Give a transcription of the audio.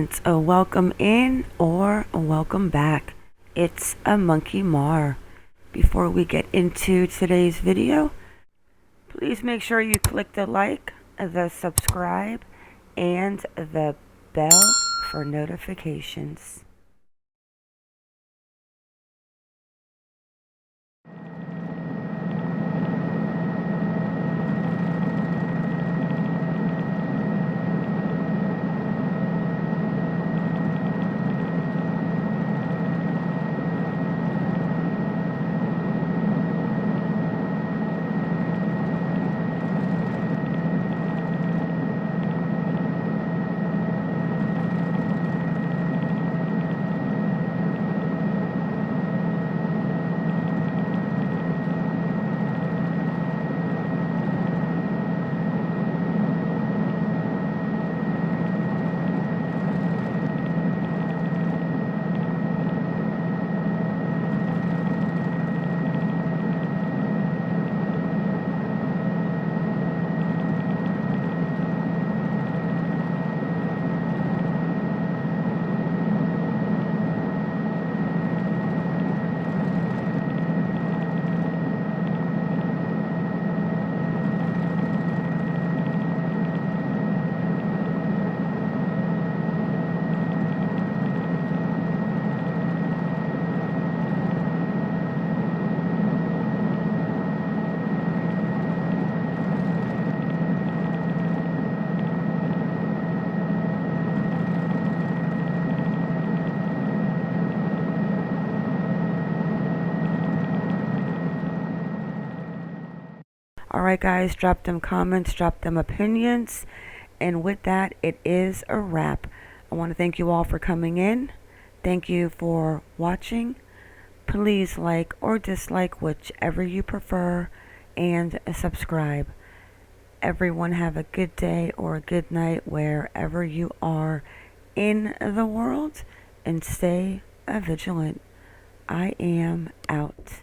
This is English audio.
Vigilants, a welcome in or a welcome back. It's a MonkieMar. Before we get into today's video, please make sure you click the like, the subscribe, and the bell for notifications. Alright guys, drop them comments, drop them opinions, and with that, it is a wrap. I want to thank you all for coming in. Thank you for watching. Please like or dislike whichever you prefer, and subscribe. Everyone have a good day or a good night wherever you are in the world, and stay vigilant. I am out.